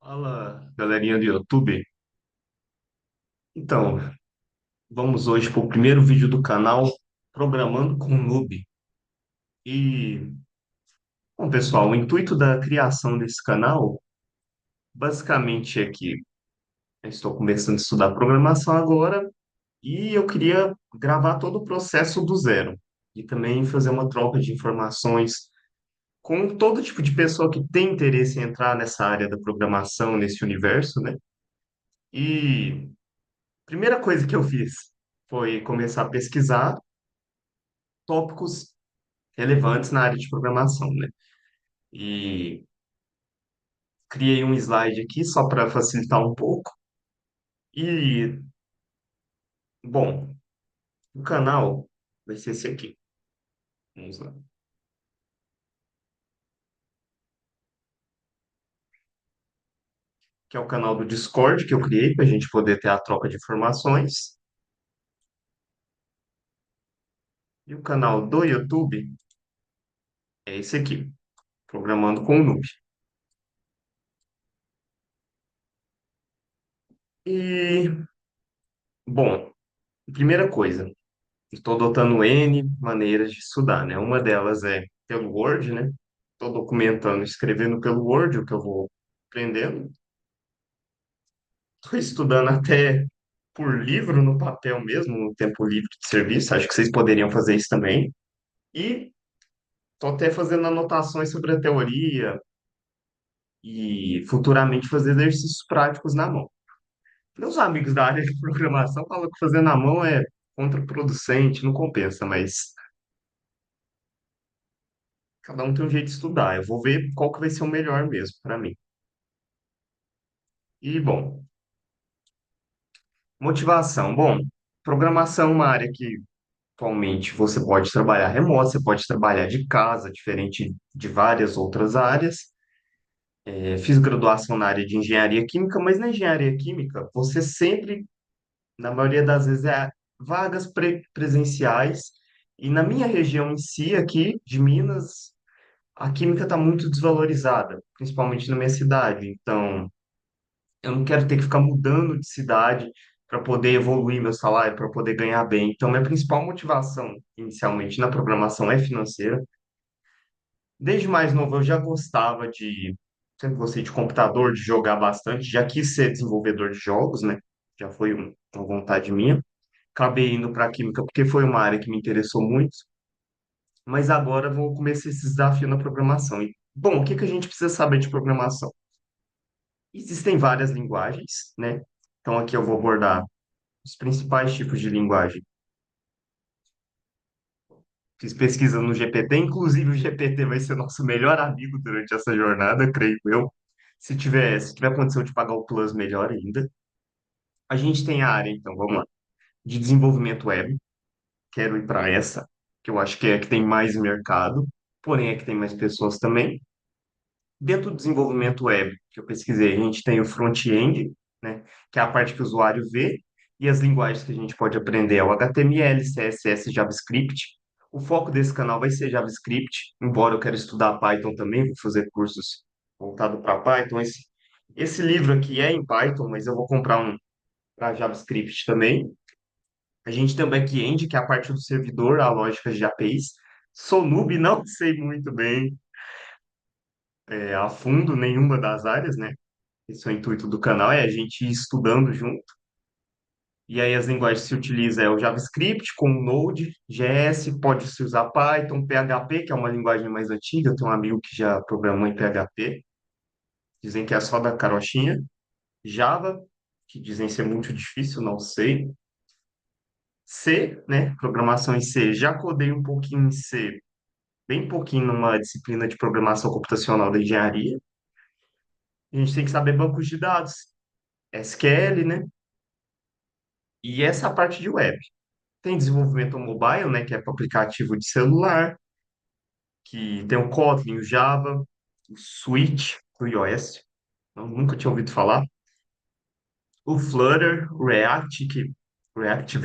Fala, galerinha do YouTube. Então, vamos hoje para o primeiro vídeo do canal Programando com Noob. E, bom, pessoal, o intuito da criação desse canal basicamente é que eu estou começando a estudar programação agora e eu queria gravar todo o processo do zero e também fazer uma troca de informações com todo tipo de pessoa que tem interesse em entrar nessa área da programação, nesse universo, né? E primeira coisa que eu fiz foi começar a pesquisar tópicos relevantes na área de programação, né? E criei um slide aqui só para facilitar um pouco. E, bom, o canal vai ser esse aqui. Vamos lá. Que é o canal do Discord que eu criei para a gente poder ter a troca de informações. E o canal do YouTube é esse aqui, Programando com o Noob. E, bom, primeira coisa, estou adotando N maneiras de estudar, né? Uma delas é pelo Word, né? Estou documentando, escrevendo pelo Word o que eu vou aprendendo. Estou estudando até por livro no papel mesmo, no tempo livre de serviço. Acho que vocês poderiam fazer isso também. E estou até fazendo anotações sobre a teoria e futuramente fazer exercícios práticos na mão. Meus amigos da área de programação falam que fazer na mão é contraproducente, não compensa, mas cada um tem um jeito de estudar. Eu vou ver qual que vai ser o melhor mesmo para mim. E, bom, motivação. Bom, programação é uma área que atualmente você pode trabalhar remoto, você pode trabalhar de casa, diferente de várias outras áreas. Fiz graduação na área de engenharia química, mas na engenharia química você sempre, na maioria das vezes, vagas presenciais. E na minha região em si, aqui de Minas, a química está muito desvalorizada, principalmente na minha cidade. Então, eu não quero ter que ficar mudando de cidade para poder evoluir meu salário, para poder ganhar bem. Então, minha principal motivação, inicialmente, na programação é financeira. Desde mais novo, eu já gostava de, sempre gostei de computador, de jogar bastante, já quis ser desenvolvedor de jogos, né? Já foi uma vontade minha. Acabei indo para química porque foi uma área que me interessou muito, mas agora vou começar esse desafio na programação. E, bom, o que que a gente precisa saber de programação? Existem várias linguagens, né? Então aqui eu vou abordar os principais tipos de linguagem. Fiz pesquisa no GPT, inclusive o GPT vai ser nosso melhor amigo durante essa jornada, creio eu. Se tiver condição de pagar o Plus, melhor ainda. A gente tem a área, então, vamos lá, de desenvolvimento web. Quero ir para essa, que eu acho que é a que tem mais mercado, porém é que tem mais pessoas também. Dentro do desenvolvimento web, que eu pesquisei, a gente tem o front-end, né, que é a parte que o usuário vê, e as linguagens que a gente pode aprender é o HTML, CSS, JavaScript. O foco desse canal vai ser JavaScript, embora eu quero estudar Python também, vou fazer cursos voltados para Python. Esse livro aqui é em Python, mas eu vou comprar um para JavaScript também. A gente tem o back-end, que é a parte do servidor, a lógica de APIs. Sou noob, não sei muito bem a fundo nenhuma das áreas, né? Esse é o intuito do canal, é a gente ir estudando junto. E aí as linguagens que se utiliza é o JavaScript com o Node, JS, pode-se usar Python, PHP, que é uma linguagem mais antiga, eu tenho um amigo que já programou em PHP, dizem que é só da carochinha. Java, que dizem ser muito difícil, não sei. C, né, programação em C, já codei um pouquinho em C, bem pouquinho numa disciplina de programação computacional da engenharia. A gente tem que saber bancos de dados, SQL, né? E essa parte de web. Tem desenvolvimento mobile, né, que é para aplicativo de celular, que tem o Kotlin, o Java, o Switch, o iOS. Eu nunca tinha ouvido falar. O Flutter, o React, que React,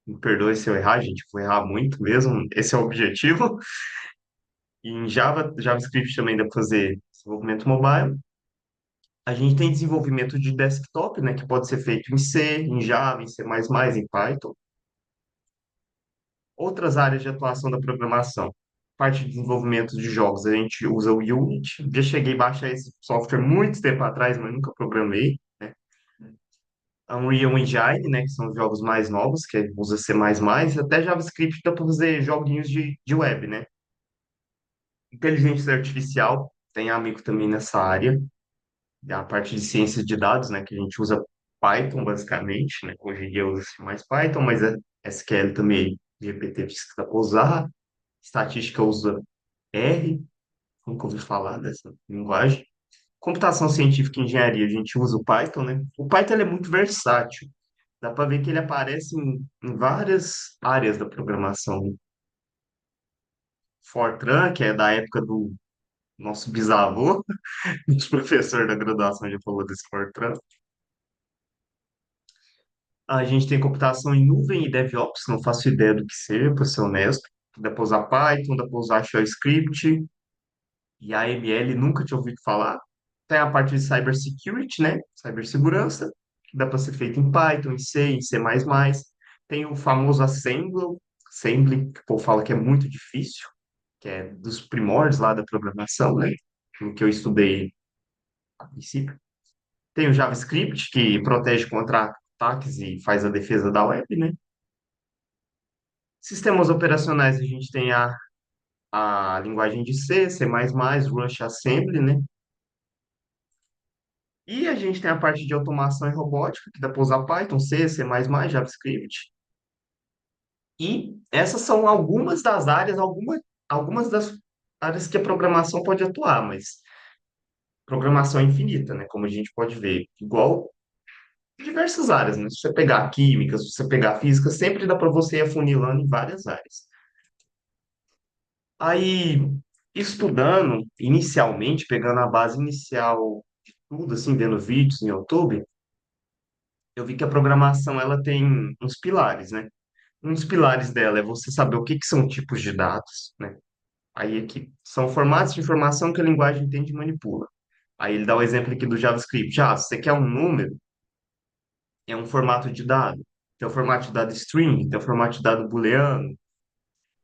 me perdoe se eu errar, gente, vou errar muito mesmo, esse é o objetivo. E em Java, JavaScript também dá para fazer desenvolvimento mobile. A gente tem desenvolvimento de desktop, né, que pode ser feito em C, em Java, em C++, em Python. Outras áreas de atuação da programação. Parte de desenvolvimento de jogos, a gente usa o Unity. Já cheguei a baixar esse software muito tempo atrás, mas nunca programei, né? A Unreal Engine, né, que são os jogos mais novos, que usa C++, até JavaScript dá para fazer joguinhos de web, né? Inteligência artificial, tem amigo também nessa área. A parte de ciência de dados, né, que a gente usa Python basicamente, né? Hoje em dia usa mais Python, mas a SQL também, GPT precisa para usar. Estatística usa R, nunca ouvi falar dessa linguagem. Computação científica e engenharia, a gente usa o Python, né? O Python ele é muito versátil. Dá para ver que ele aparece em várias áreas da programação. Fortran, que é da época do nosso bisavô, o professor da graduação já falou desse Fortran. A gente tem computação em nuvem e DevOps, não faço ideia do que seja, para ser honesto. Dá para usar Python, dá para usar Shell Script e AML, nunca tinha ouvido falar. Tem a parte de cybersecurity, né? Cibersegurança, que dá para ser feito em Python, em C, em C++. Tem o famoso Assembly, que o povo fala que é muito difícil, que é dos primórdios lá da programação, né? O que eu estudei a princípio. Tem o JavaScript, que protege contra ataques e faz a defesa da web, né? Sistemas operacionais, a gente tem a linguagem de C, C++, Rush Assembly, né? E a gente tem a parte de automação e robótica, que dá para usar Python, C, C++, JavaScript. E essas são algumas das áreas, algumas das áreas que a programação pode atuar, mas programação é infinita, né? Como a gente pode ver. Igual diversas áreas, né? Se você pegar química, se você pegar física, sempre dá para você ir afunilando em várias áreas. Aí, estudando inicialmente, pegando a base inicial de tudo, assim, vendo vídeos no YouTube, eu vi que a programação ela tem uns pilares, né? Um dos pilares dela é você saber o que que são tipos de dados, né? Aí aqui são formatos de informação que a linguagem entende e manipula. Aí ele dá o exemplo aqui do JavaScript. Ah, se você quer um número, é um formato de dado. Tem o formato de dado string, tem o formato de dado booleano,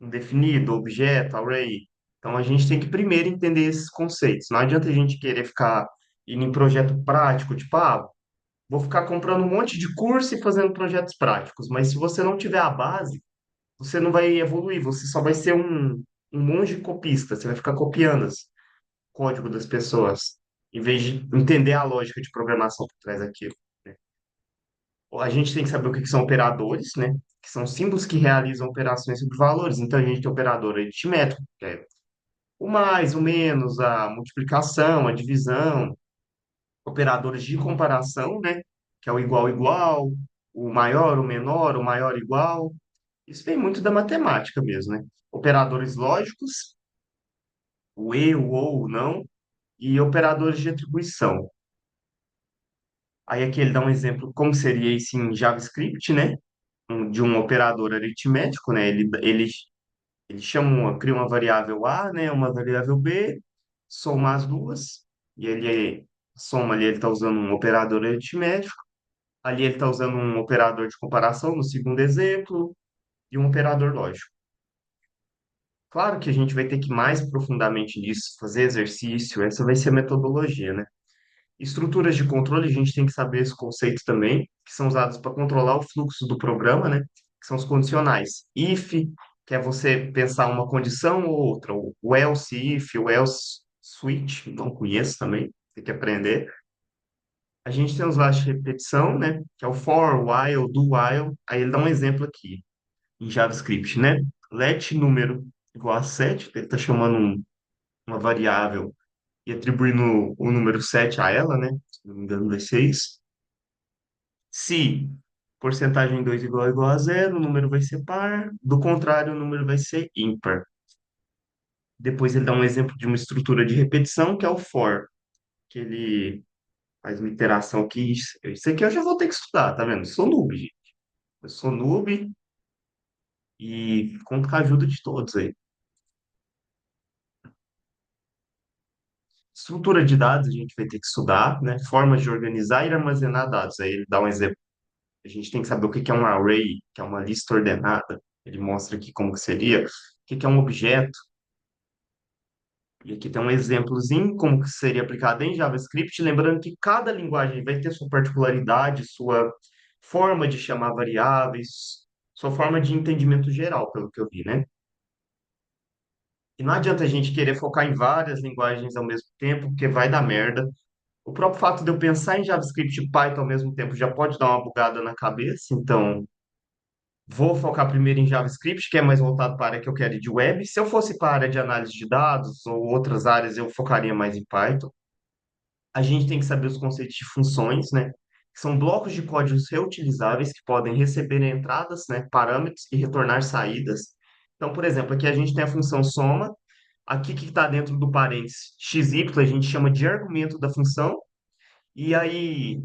indefinido, objeto, array. Então a gente tem que primeiro entender esses conceitos. Não adianta a gente querer ficar indo em projeto prático, tipo, ah, vou ficar comprando um monte de curso e fazendo projetos práticos. Mas se você não tiver a base, você não vai evoluir, você só vai ser um monge copista, você vai ficar copiando o código das pessoas, em vez de entender a lógica de programação por trás daquilo, né? A gente tem que saber o que que são operadores, né? Que são símbolos que realizam operações sobre valores. Então, a gente tem operador aritmético, que é o mais, o menos, a multiplicação, a divisão, operadores de comparação, né? Que é o igual igual, o maior, o menor, o maior igual. Isso vem muito da matemática mesmo, né? Operadores lógicos, o e, o ou, o não, e operadores de atribuição. Aí aqui ele dá um exemplo como seria isso em JavaScript, né? De um operador aritmético, né? Ele chama cria uma variável A, né? Uma variável B, soma as duas, e ele soma ali, ele está usando um operador aritmético, ali ele está usando um operador de comparação no segundo exemplo, e um operador lógico. Claro que a gente vai ter que ir mais profundamente nisso, fazer exercício, essa vai ser a metodologia, né? Estruturas de controle, a gente tem que saber esse conceito também, que são usados para controlar o fluxo do programa, né? Que são os condicionais. If, que é você pensar uma condição ou outra. O else if, o else switch, não conheço também, tem que aprender. A gente tem os laços de repetição, né? Que é o for, while, do while. Aí ele dá um exemplo aqui, em JavaScript, né? Let número igual a 7, ele está chamando uma variável e atribuindo o número 7 a ela, né? Se não me engano, vai ser isso. Se porcentagem 2 igual a zero, o número vai ser par. Do contrário, o número vai ser ímpar. Depois ele dá um exemplo de uma estrutura de repetição, que é o for, que ele faz uma iteração aqui. Isso aqui eu já vou ter que estudar, tá vendo? Sou noob, gente. Eu sou noob e conto com a ajuda de todos aí. Estrutura de dados, a gente vai ter que estudar, né? Formas de organizar e armazenar dados. Aí ele dá um exemplo. A gente tem que saber o que que é um array, que é uma lista ordenada. Ele mostra aqui como que seria. O que que é um objeto. E aqui tem um exemplozinho como que seria aplicado em JavaScript. Lembrando que cada linguagem vai ter sua particularidade, sua forma de chamar variáveis, sua forma de entendimento geral, pelo que eu vi, né? E não adianta a gente querer focar em várias linguagens ao mesmo tempo, porque vai dar merda. O próprio fato de eu pensar em JavaScript e Python ao mesmo tempo já pode dar uma bugada na cabeça, então vou focar primeiro em JavaScript, que é mais voltado para a área que eu quero ir de web. Se eu fosse para a área de análise de dados ou outras áreas, eu focaria mais em Python. A gente tem que saber os conceitos de funções, né? Que são blocos de códigos reutilizáveis que podem receber entradas, né, parâmetros e retornar saídas. Então, por exemplo, aqui a gente tem a função soma. Aqui que está dentro do parênteses xy, a gente chama de argumento da função. E aí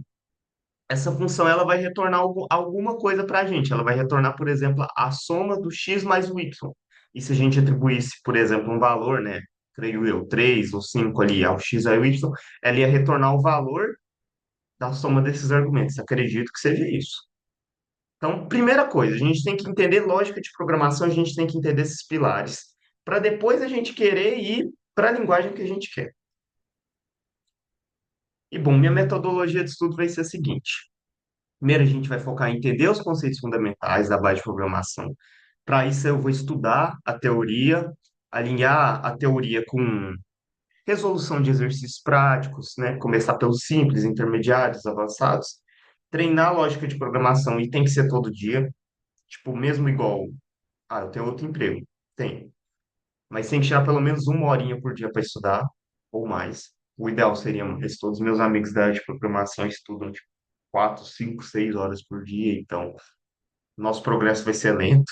essa função ela vai retornar alguma coisa para a gente. Ela vai retornar, por exemplo, a soma do x mais o y. E se a gente atribuísse, por exemplo, um valor, né? Creio eu, 3 ou 5 ali ao x e ao y, ela ia retornar o valor da soma desses argumentos. Acredito que seja isso. Então, primeira coisa, a gente tem que entender lógica de programação, a gente tem que entender esses pilares, para depois a gente querer ir para a linguagem que a gente quer. E bom, minha metodologia de estudo vai ser a seguinte. Primeiro, a gente vai focar em entender os conceitos fundamentais da base de programação. Para isso, eu vou estudar a teoria, alinhar a teoria com resolução de exercícios práticos, né? Começar pelos simples, intermediários, avançados. Treinar a lógica de programação, e tem que ser todo dia. Tipo, mesmo igual, eu tenho outro emprego. Tem. Mas tem que tirar pelo menos uma horinha por dia para estudar, ou mais. O ideal seria, todos meus amigos da área de programação estudam, tipo, 4, 5, 6 horas por dia, então nosso progresso vai ser lento.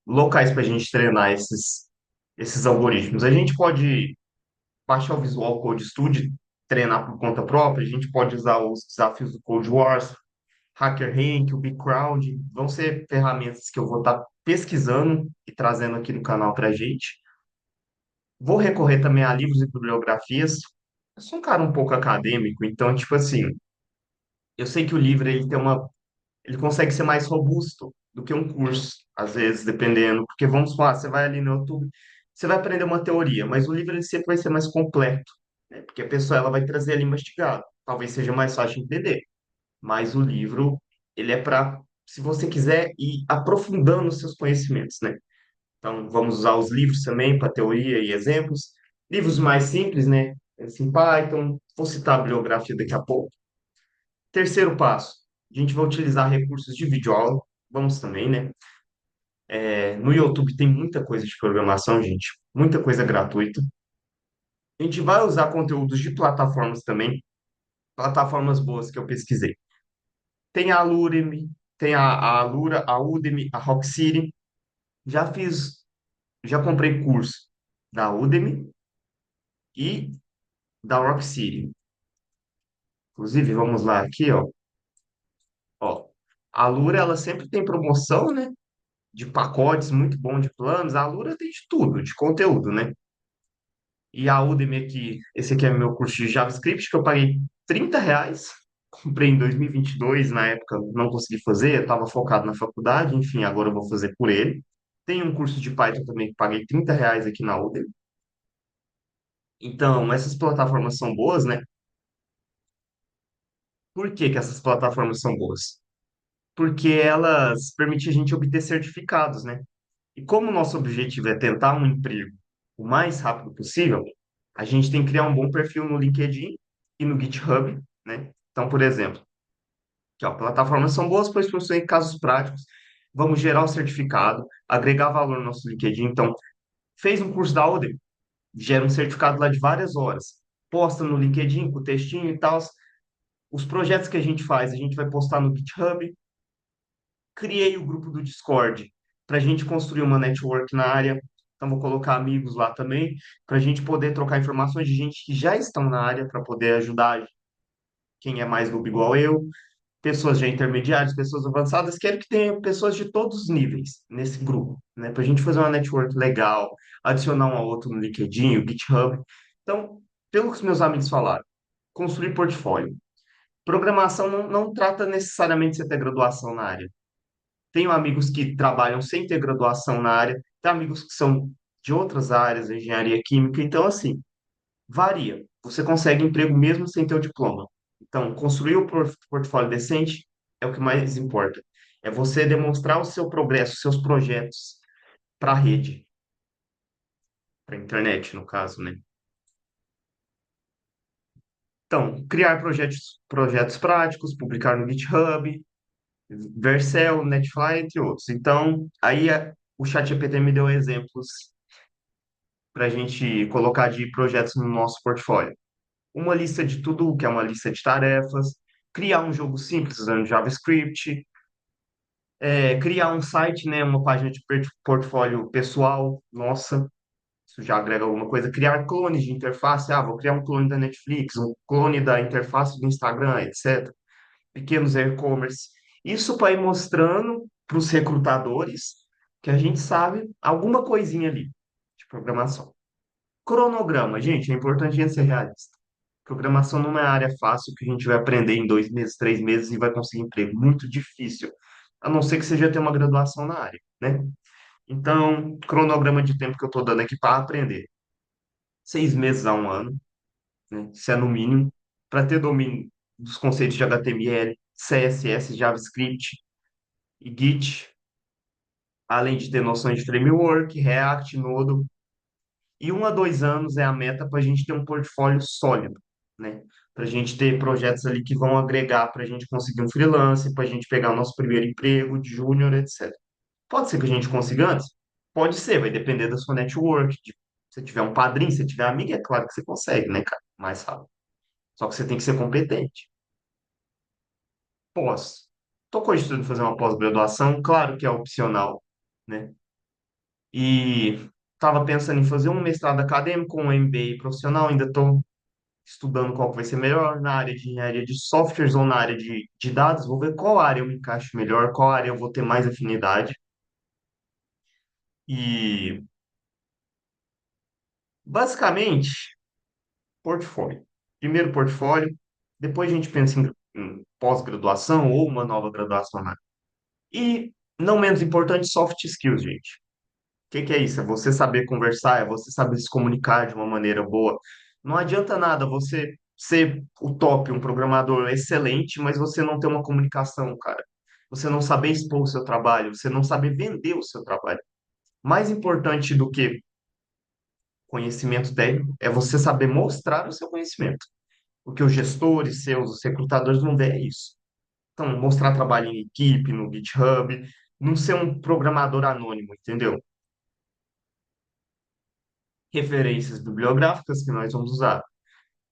Locais para a gente treinar esses algoritmos. A gente pode baixar o Visual Code Studio, treinar por conta própria, a gente pode usar os desafios do Code Wars, HackerRank, o BigCrowd, vão ser ferramentas que eu vou estar pesquisando e trazendo aqui no canal para a gente. Vou recorrer também a livros e bibliografias. Eu sou um cara um pouco acadêmico, então, tipo assim, eu sei que o livro ele consegue ser mais robusto do que um curso, às vezes, dependendo, porque vamos falar, você vai ali no YouTube, você vai aprender uma teoria, mas o livro ele sempre vai ser mais completo, né? Porque a pessoa ela vai trazer ali mastigado, talvez seja mais fácil de entender, mas o livro ele é para, se você quiser ir aprofundando os seus conhecimentos, né? Então, vamos usar os livros também para teoria e exemplos. Livros mais simples, né? Assim, Python, vou citar a bibliografia daqui a pouco. Terceiro passo, a gente vai utilizar recursos de videoaula. Vamos também, né? No YouTube tem muita coisa de programação, gente. Muita coisa gratuita. A gente vai usar conteúdos de plataformas também. Plataformas boas que eu pesquisei. Tem a Udemy, tem a Alura, a Udemy, a Rockcity. Já fiz, já comprei curso da Udemy e da Rock City. Inclusive, vamos lá aqui, ó. Ó, a Alura, ela sempre tem promoção, né? De pacotes muito bom de planos. A Alura tem de tudo, de conteúdo, né? E a Udemy aqui, esse aqui é meu curso de JavaScript, que eu paguei R$ 30. Comprei em 2022, na época não consegui fazer, eu estava focado na faculdade, enfim, agora eu vou fazer por ele. Tem um curso de Python também que paguei R$ 30 aqui na Udemy. Então, essas plataformas são boas, né? Por que que essas plataformas são boas? Porque elas permitem a gente obter certificados, né? E como o nosso objetivo é tentar um emprego o mais rápido possível, a gente tem que criar um bom perfil no LinkedIn e no GitHub, né? Então, por exemplo, que ó, plataformas são boas, pois possuem casos práticos. Vamos gerar o certificado, agregar valor no nosso LinkedIn. Então, fez um curso da Udemy, gera um certificado lá de várias horas. Posta no LinkedIn com o textinho e tal. Os projetos que a gente faz, a gente vai postar no GitHub. Criei o grupo do Discord para a gente construir uma network na área. Então, vou colocar amigos lá também, para a gente poder trocar informações de gente que já estão na área, para poder ajudar quem é mais noob igual eu. pessoas já intermediárias, pessoas avançadas, quero que tenha pessoas de todos os níveis nesse grupo, né? Para a gente fazer uma network legal, adicionar um ao outro no LinkedIn, o GitHub. Então, pelo que os meus amigos falaram, construir portfólio. Programação não trata necessariamente de você ter graduação na área. Tenho amigos que trabalham sem ter graduação na área, tem amigos que são de outras áreas, engenharia química, então, assim, varia. Você consegue emprego mesmo sem ter o diploma. Então, construir o portfólio decente é o que mais importa. É você demonstrar o seu progresso, os seus projetos para a rede, para a internet, no caso, né? Então, criar projetos práticos, publicar no GitHub, Vercel, Netflix, entre outros. Então, o ChatGPT me deu exemplos para a gente colocar de projetos no nosso portfólio. Uma lista de tudo, que é uma lista de tarefas, criar um jogo simples usando JavaScript, criar um site, né, uma página de portfólio pessoal, nossa, isso já agrega alguma coisa, criar clones de interface, vou criar um clone da Netflix, um clone da interface do Instagram, etc. Pequenos e-commerce. Isso para ir mostrando para os recrutadores que a gente sabe alguma coisinha ali de programação. Cronograma, gente, é importante a gente ser realista. Programação não é área fácil que a gente vai aprender em 2 meses, 3 meses e vai conseguir emprego. Muito difícil. A não ser que você já tenha uma graduação na área, né? Então, cronograma de tempo que eu estou dando aqui para aprender. 6 meses a um ano, né? Isso é no mínimo. Para ter domínio dos conceitos de HTML, CSS, JavaScript e Git, além de ter noções de framework, React, Node. E 1 a 2 anos é a meta para a gente ter um portfólio sólido, né? Para a gente ter projetos ali que vão agregar para a gente conseguir um freelance, para a gente pegar o nosso primeiro emprego de júnior, etc. Pode ser que a gente consiga antes? Pode ser, vai depender da sua network. Se tiver um padrinho, se tiver amigo, é claro que você consegue, né, cara? Mais rápido. Só que você tem que ser competente. Pós. Estou cogitando fazer uma pós-graduação, claro que é opcional, né? E estava pensando em fazer um mestrado acadêmico, um MBA profissional, ainda estou estudando qual que vai ser melhor na área de engenharia de softwares ou na área de dados. Vou ver qual área eu me encaixo melhor, qual área eu vou ter mais afinidade. E, basicamente, portfólio. Primeiro portfólio, depois a gente pensa em pós-graduação ou uma nova graduação na área. E, não menos importante, soft skills, gente. O que que é isso? É você saber conversar, é você saber se comunicar de uma maneira boa. Não adianta nada você ser o top, um programador excelente, mas você não ter uma comunicação, cara. Você não saber expor o seu trabalho, você não saber vender o seu trabalho. Mais importante do que conhecimento técnico é você saber mostrar o seu conhecimento. O que os gestores seus, os recrutadores não vê é isso. Então, mostrar trabalho em equipe, no GitHub, não ser um programador anônimo, entendeu? Referências bibliográficas que nós vamos usar.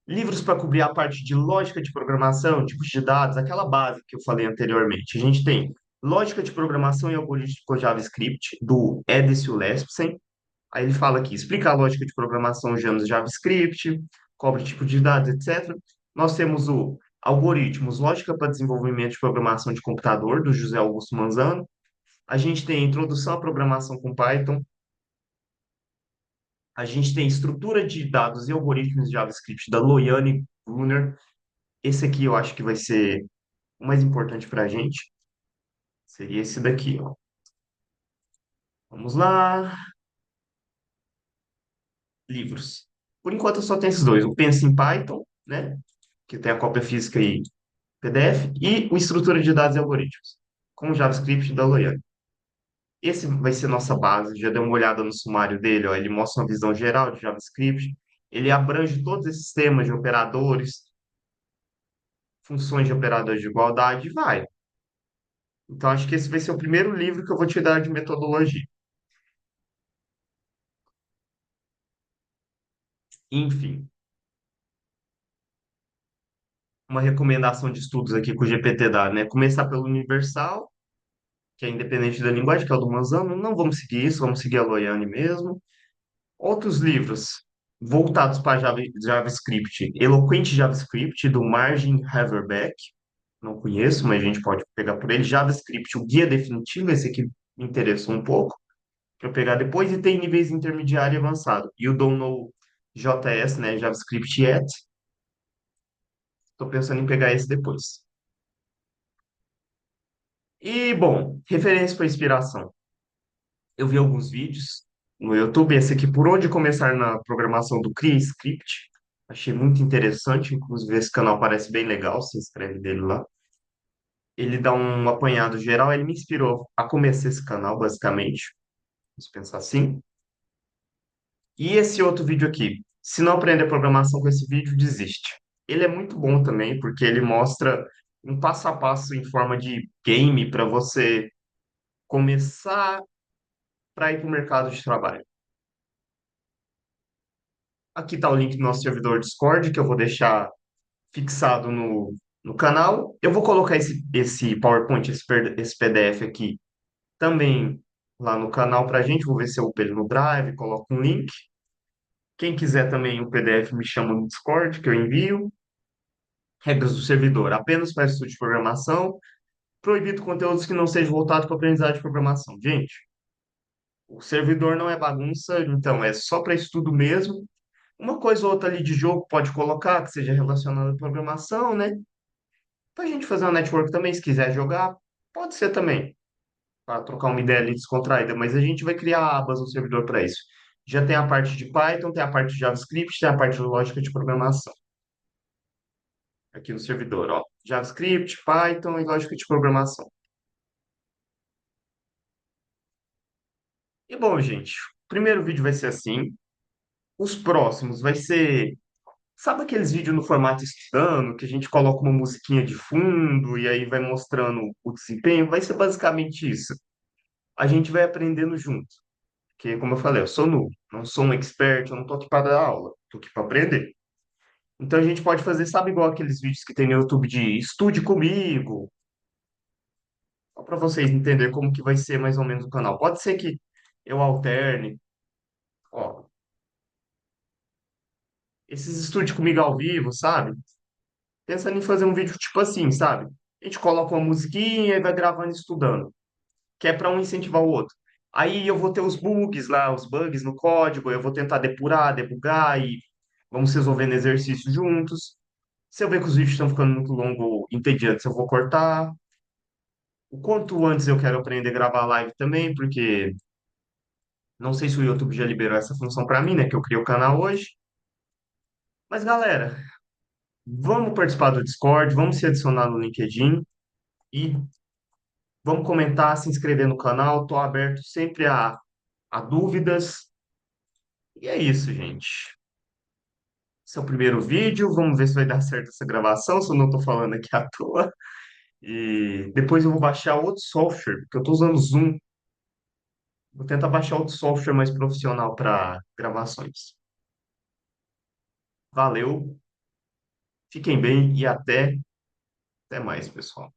Livros para cobrir a parte de lógica de programação, tipos de dados, aquela base que eu falei anteriormente. A gente tem Lógica de Programação e Algoritmo JavaScript, do Edesio Lespsen. Aí ele fala aqui, explica a lógica de programação usando JavaScript, cobre tipo de dados, etc. Nós temos o Algoritmos, Lógica para Desenvolvimento de Programação de Computador, do José Augusto Manzano. A gente tem Introdução à Programação com Python. A gente tem Estrutura de Dados e Algoritmos de JavaScript, da Loiane Brunner. Esse aqui eu acho que vai ser o mais importante para a gente. Seria esse daqui, ó. Vamos lá. Livros. Por enquanto eu só tenho esses dois. O Pensa em Python, né? Que tem a cópia física e PDF. E o Estrutura de Dados e Algoritmos, com JavaScript da Loiane. Esse vai ser nossa base. Já dei uma olhada no sumário dele, ó. Ele mostra uma visão geral de JavaScript. Ele abrange todos esses temas de operadores, funções de operadores de igualdade e vai. Então, acho que esse vai ser o primeiro livro que eu vou te dar de metodologia. Enfim, uma recomendação de estudos aqui que o GPT dá, né? Começar pelo Universal, que é independente da linguagem, que é o do Manzano. Não vamos seguir isso, vamos seguir a Loiane mesmo. Outros livros voltados para JavaScript. Eloquente JavaScript, do Margin Haverbeck. não conheço, mas a gente pode pegar por ele. JavaScript, o guia definitivo, esse aqui me interessou um pouco, para pegar depois, e tem níveis intermediário e avançado. E o Don't Know JS, né, JavaScript Yet, estou pensando em pegar esse depois. E, bom, referência para inspiração. Eu vi alguns vídeos no YouTube, esse aqui, Por Onde Começar na Programação do CreaScript. Achei muito interessante, inclusive esse canal parece bem legal, se inscreve dele lá. Ele dá um apanhado geral, ele me inspirou a começar esse canal, basicamente. Vamos pensar assim. E esse outro vídeo aqui, se não aprender programação com esse vídeo, desiste. Ele é muito bom também, porque ele mostra um passo a passo em forma de game para você começar para ir para o mercado de trabalho. Aqui está o link do nosso servidor Discord, que eu vou deixar fixado no canal. Eu vou colocar esse PowerPoint, esse PDF aqui, também lá no canal para a gente. Vou ver se eu upo ele no Drive, coloco um link. Quem quiser também o PDF, me chama no Discord, que eu envio. Regras do servidor, apenas para estudo de programação. Proibido conteúdos que não sejam voltados para aprendizagem de programação. Gente, o servidor não é bagunça, então é só para estudo mesmo. Uma coisa ou outra ali de jogo pode colocar, que seja relacionada à programação, né? Pra gente fazer uma network também, se quiser jogar, pode ser também, para trocar uma ideia ali descontraída, mas a gente vai criar abas no servidor para isso. Já tem a parte de Python, tem a parte de JavaScript, tem a parte de lógica de programação. Aqui no servidor, ó. JavaScript, Python e lógica de programação. E bom, gente, o primeiro vídeo vai ser assim. Os próximos vai ser. Sabe aqueles vídeos no formato estudando, que a gente coloca uma musiquinha de fundo e aí vai mostrando o desempenho? Vai ser basicamente isso. A gente vai aprendendo junto. Porque, como eu falei, eu sou noob, não sou um expert, eu não tô aqui para dar aula, tô aqui para aprender. Então a gente pode fazer, sabe, igual aqueles vídeos que tem no YouTube de estude comigo, só para vocês entenderem como que vai ser mais ou menos o canal. Pode ser que eu alterne, ó, esses estude comigo ao vivo, sabe? Pensando em fazer um vídeo tipo assim, sabe? A gente coloca uma musiquinha e vai gravando e estudando, que é para um incentivar o outro. Aí eu vou ter os bugs lá, os bugs no código, eu vou tentar depurar, debugar e vamos resolvendo exercícios juntos. Se eu ver que os vídeos estão ficando muito longos ou entediantes, eu vou cortar. O quanto antes eu quero aprender a gravar live também, porque não sei se o YouTube já liberou essa função para mim, né? Que eu criei o canal hoje. Mas galera, vamos participar do Discord, vamos se adicionar no LinkedIn e vamos comentar, se inscrever no canal. Estou aberto sempre a dúvidas. E é isso, gente. Esse é o primeiro vídeo. Vamos ver se vai dar certo essa gravação, se eu não estou falando aqui à toa. E depois eu vou baixar outro software, porque eu estou usando Zoom. Vou tentar baixar outro software mais profissional para gravações. Valeu, fiquem bem e até mais, pessoal.